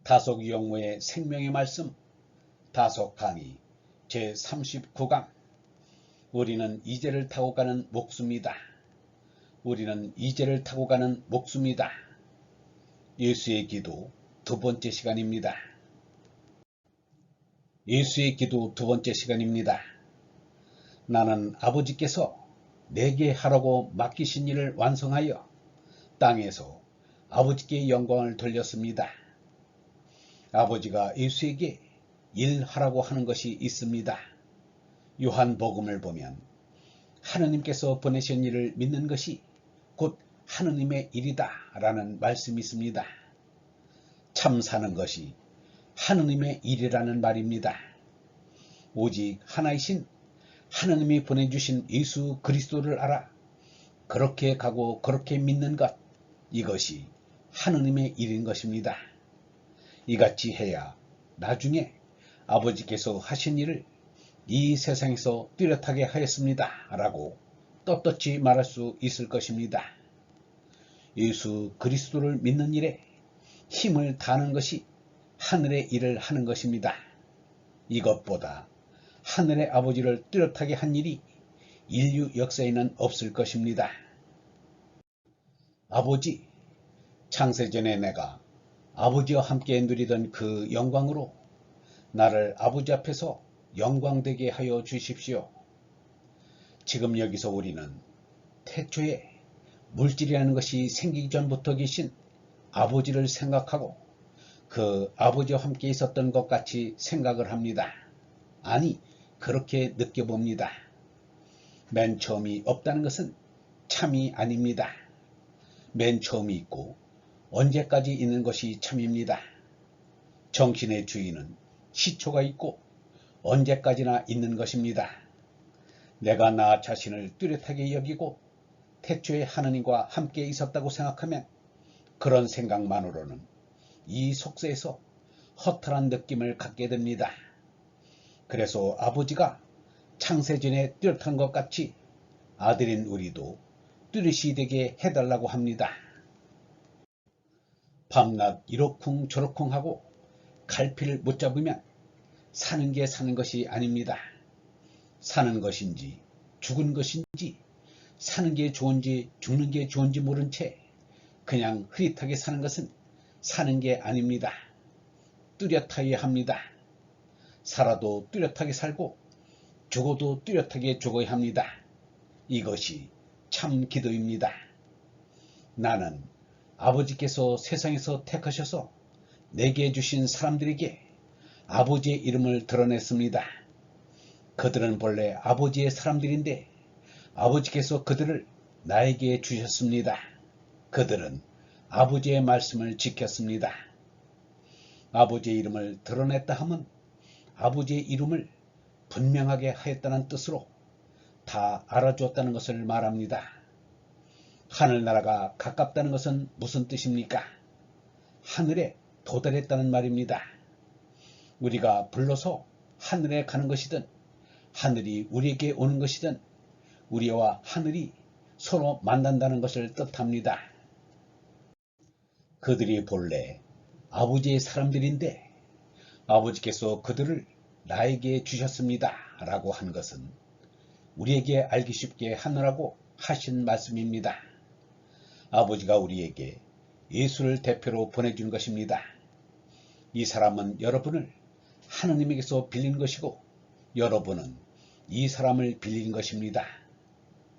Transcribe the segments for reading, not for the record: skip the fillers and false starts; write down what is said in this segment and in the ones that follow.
다속 영모의 생명의 말씀 다속 강의 제39강 우리는 이제를 타고 가는 목수입니다. 우리는 이제를 타고 가는 목수입니다. 예수의 기도 두 번째 시간입니다. 예수의 기도 두 번째 시간입니다. 나는 아버지께서 내게 하라고 맡기신 일을 완성하여 땅에서 아버지께 영광을 돌렸습니다. 아버지가 예수에게 일하라고 하는 것이 있습니다. 요한복음을 보면 하느님께서 보내신 일을 믿는 것이 곧 하느님의 일이다 라는 말씀이 있습니다. 참 사는 것이 하느님의 일이라는 말입니다. 오직 하나이신 하느님이 보내주신 예수 그리스도를 알아 그렇게 가고 그렇게 믿는 것, 이것이 하느님의 일인 것입니다. 이같이 해야 나중에 아버지께서 하신 일을 이 세상에서 뚜렷하게 하였습니다 라고 떳떳이 말할 수 있을 것입니다. 예수 그리스도를 믿는 일에 힘을 다하는 것이 하늘의 일을 하는 것입니다. 이것보다 하늘의 아버지를 뚜렷하게 한 일이 인류 역사에는 없을 것입니다. 아버지, 창세전에 내가 아버지와 함께 누리던 그 영광으로 나를 아버지 앞에서 영광되게 하여 주십시오. 지금 여기서 우리는 태초에 물질이라는 것이 생기기 전부터 계신 아버지를 생각하고 그 아버지와 함께 있었던 것 같이 생각을 합니다. 아니, 그렇게 느껴봅니다. 맨 처음이 없다는 것은 참이 아닙니다. 맨 처음이 있고 언제까지 있는 것이 참입니다. 정신의 주인은 시초가 있고 언제까지나 있는 것입니다. 내가 나 자신을 뚜렷하게 여기고 태초에 하느님과 함께 있었다고 생각하면 그런 생각만으로는 이 속세에서 허탈한 느낌을 갖게 됩니다. 그래서 아버지가 창세전에 뚜렷한 것 같이 아들인 우리도 뚜렷이 되게 해달라고 합니다. 밤낮 이러쿵 저러쿵 하고 갈피를 못 잡으면 사는 게 사는 것이 아닙니다. 사는 것인지 죽은 것인지 사는 게 좋은지 죽는 게 좋은지 모른 채 그냥 흐릿하게 사는 것은 사는 게 아닙니다. 뚜렷하게 합니다. 살아도 뚜렷하게 살고 죽어도 뚜렷하게 죽어야 합니다. 이것이 참 기도입니다. 나는 아버지께서 세상에서 택하셔서 내게 주신 사람들에게 아버지의 이름을 드러냈습니다. 그들은 본래 아버지의 사람들인데 아버지께서 그들을 나에게 주셨습니다. 그들은 아버지의 말씀을 지켰습니다. 아버지의 이름을 드러냈다 하면 아버지의 이름을 분명하게 하였다는 뜻으로 다 알아주었다는 것을 말합니다. 하늘나라가 가깝다는 것은 무슨 뜻입니까? 하늘에 도달했다는 말입니다. 우리가 불러서 하늘에 가는 것이든 하늘이 우리에게 오는 것이든 우리와 하늘이 서로 만난다는 것을 뜻합니다. 그들이 본래 아버지의 사람들인데 아버지께서 그들을 나에게 주셨습니다 라고 한 것은 우리에게 알기 쉽게 하느라고 하신 말씀입니다. 아버지가 우리에게 예수를 대표로 보내준 것입니다. 이 사람은 여러분을 하느님에게서 빌린 것이고 여러분은 이 사람을 빌린 것입니다.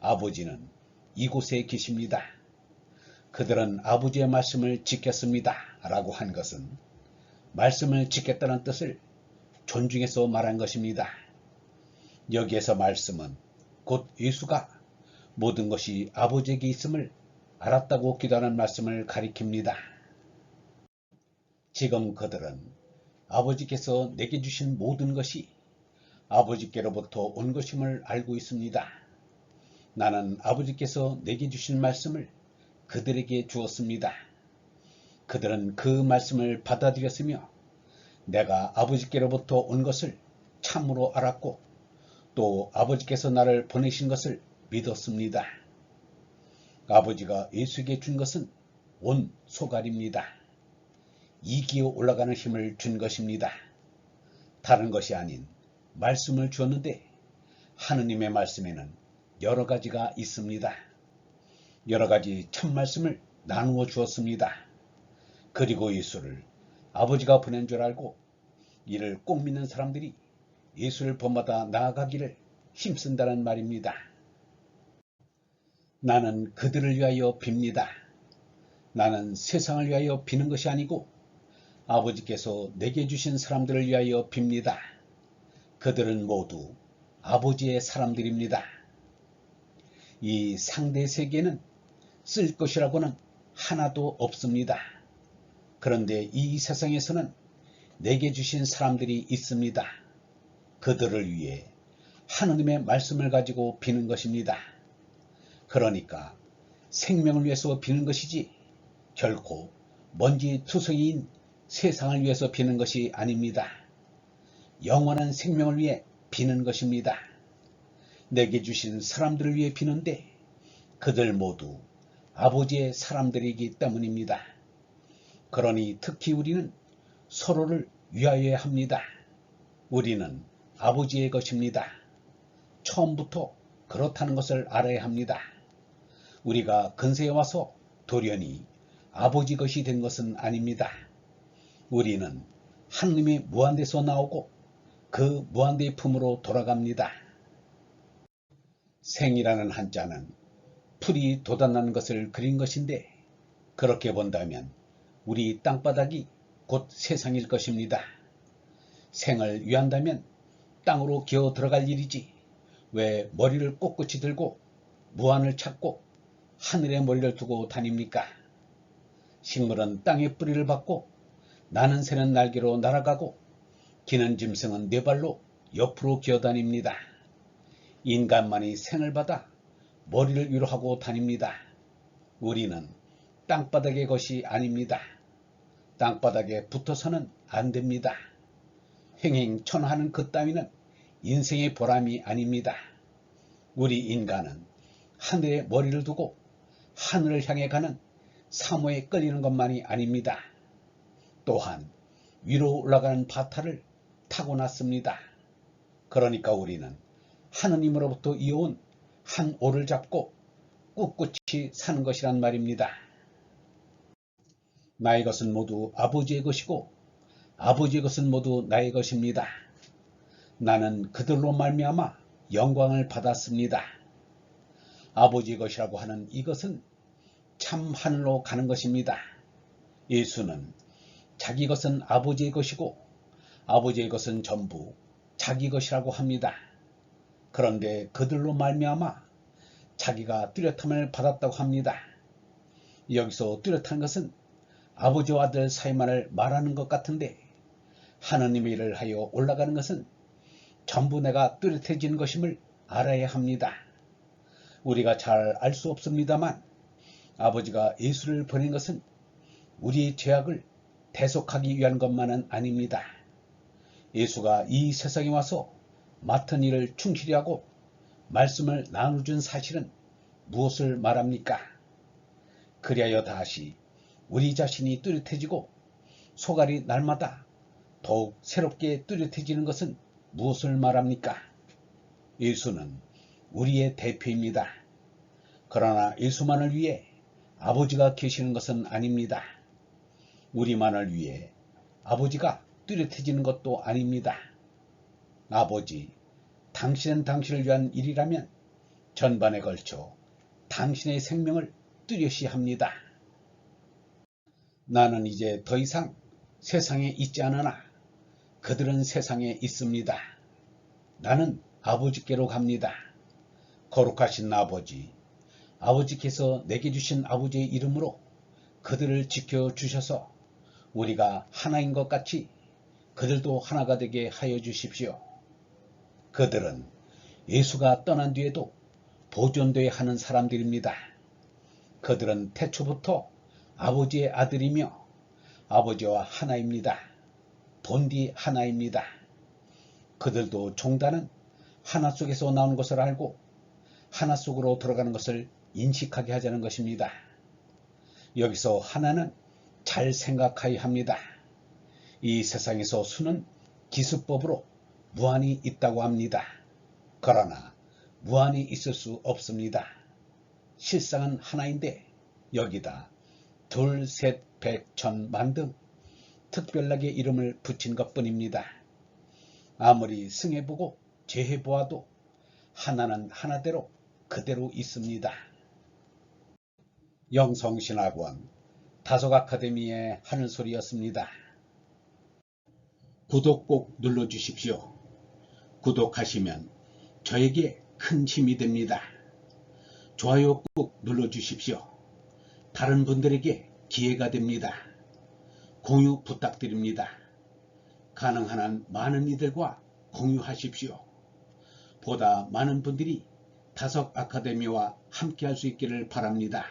아버지는 이곳에 계십니다. 그들은 아버지의 말씀을 지켰습니다 라고 한 것은 말씀을 지켰다는 뜻을 존중해서 말한 것입니다. 여기에서 말씀은 곧 예수가 모든 것이 아버지에게 있음을 알았다고 기도하는 말씀을 가리킵니다. 지금 그들은 아버지께서 내게 주신 모든 것이 아버지께로부터 온 것임을 알고 있습니다. 나는 아버지께서 내게 주신 말씀을 그들에게 주었습니다. 그들은 그 말씀을 받아들였으며 내가 아버지께로부터 온 것을 참으로 알았고 또 아버지께서 나를 보내신 것을 믿었습니다. 아버지가 예수에게 준 것은 온 소갈입니다. 이기어 올라가는 힘을 준 것입니다. 다른 것이 아닌 말씀을 주었는데 하느님의 말씀에는 여러 가지가 있습니다. 여러 가지 참 말씀을 나누어 주었습니다. 그리고 예수를 아버지가 보낸 줄 알고 이를 꼭 믿는 사람들이 예수를 본받아 나아가기를 힘쓴다는 말입니다. 나는 그들을 위하여 빕니다. 나는 세상을 위하여 비는 것이 아니고 아버지께서 내게 주신 사람들을 위하여 빕니다. 그들은 모두 아버지의 사람들입니다. 이 상대 세계는 쓸 것이라고는 하나도 없습니다. 그런데 이 세상에서는 내게 주신 사람들이 있습니다. 그들을 위해 하느님의 말씀을 가지고 비는 것입니다. 그러니까 생명을 위해서 비는 것이지 결코 먼지 투성이인 세상을 위해서 비는 것이 아닙니다. 영원한 생명을 위해 비는 것입니다. 내게 주신 사람들을 위해 비는데 그들 모두 아버지의 사람들이기 때문입니다. 그러니 특히 우리는 서로를 위하여야 합니다. 우리는 아버지의 것입니다. 처음부터 그렇다는 것을 알아야 합니다. 우리가 근세에 와서 돌연히 아버지 것이 된 것은 아닙니다. 우리는 하느님의 무한대에서 나오고 그 무한대의 품으로 돌아갑니다. 생이라는 한자는 풀이 돋아나는 것을 그린 것인데 그렇게 본다면 우리 땅바닥이 곧 세상일 것입니다. 생을 위한다면 땅으로 기어 들어갈 일이지 왜 머리를 꼿꼿이 들고 무한을 찾고 하늘에 머리를 두고 다닙니까? 식물은 땅에 뿌리를 박고 나는 새는 날개로 날아가고 기는 짐승은 네 발로 옆으로 기어다닙니다. 인간만이 생을 받아 머리를 위로 하고 다닙니다. 우리는 땅바닥의 것이 아닙니다. 땅바닥에 붙어서는 안 됩니다. 횡행천하는 그 따위는 인생의 보람이 아닙니다. 우리 인간은 하늘에 머리를 두고 하늘을 향해 가는 사모에 끌리는 것만이 아닙니다. 또한 위로 올라가는 바타를 타고났습니다. 그러니까 우리는 하느님으로부터 이어온 한 오를 잡고 꿋꿋이 사는 것이란 말입니다. 나의 것은 모두 아버지의 것이고 아버지의 것은 모두 나의 것입니다. 나는 그들로 말미암아 영광을 받았습니다. 아버지의 것이라고 하는 이것은 참 하늘로 가는 것입니다. 예수는 자기 것은 아버지의 것이고 아버지의 것은 전부 자기 것이라고 합니다. 그런데 그들로 말미암아 자기가 뚜렷함을 받았다고 합니다. 여기서 뚜렷한 것은 아버지와 아들 사이만을 말하는 것 같은데 하느님의 일을 하여 올라가는 것은 전부 내가 뚜렷해지는 것임을 알아야 합니다. 우리가 잘 알 수 없습니다만 아버지가 예수를 보낸 것은 우리의 죄악을 대속하기 위한 것만은 아닙니다. 예수가 이 세상에 와서 맡은 일을 충실히 하고 말씀을 나눠준 사실은 무엇을 말합니까? 그리하여 다시 우리 자신이 뚜렷해지고 소갈이 날마다 더욱 새롭게 뚜렷해지는 것은 무엇을 말합니까? 예수는 우리의 대표입니다. 그러나 예수만을 위해 아버지가 계시는 것은 아닙니다. 우리만을 위해 아버지가 뚜렷해지는 것도 아닙니다. 아버지, 당신은 당신을 위한 일이라면 전반에 걸쳐 당신의 생명을 뚜렷이 합니다. 나는 이제 더 이상 세상에 있지 않으나 그들은 세상에 있습니다. 나는 아버지께로 갑니다. 거룩하신 아버지, 아버지께서 내게 주신 아버지의 이름으로 그들을 지켜주셔서 우리가 하나인 것 같이 그들도 하나가 되게 하여 주십시오. 그들은 예수가 떠난 뒤에도 보존되어야 하는 사람들입니다. 그들은 태초부터 아버지의 아들이며 아버지와 하나입니다. 본디 하나입니다. 그들도 종단은 하나 속에서 나오는 것을 알고 하나 속으로 들어가는 것을 인식하게 하자는 것입니다. 여기서 하나는 잘 생각해야 합니다. 이 세상에서 수는 기수법으로 무한히 있다고 합니다. 그러나 무한히 있을 수 없습니다. 실상은 하나인데 여기다 둘, 셋, 백, 천, 만 등 특별하게 이름을 붙인 것뿐입니다. 아무리 승해보고 재해보아도 하나는 하나대로 그대로 있습니다. 영성신학원 다속아카데미의 하늘소리였습니다. 구독 꼭 눌러주십시오. 구독하시면 저에게 큰 힘이 됩니다. 좋아요 꼭 눌러주십시오. 다른 분들에게 기회가 됩니다. 공유 부탁드립니다. 가능한 한 많은 이들과 공유하십시오. 보다 많은 분들이 다속 아카데미와 함께 할 수 있기를 바랍니다.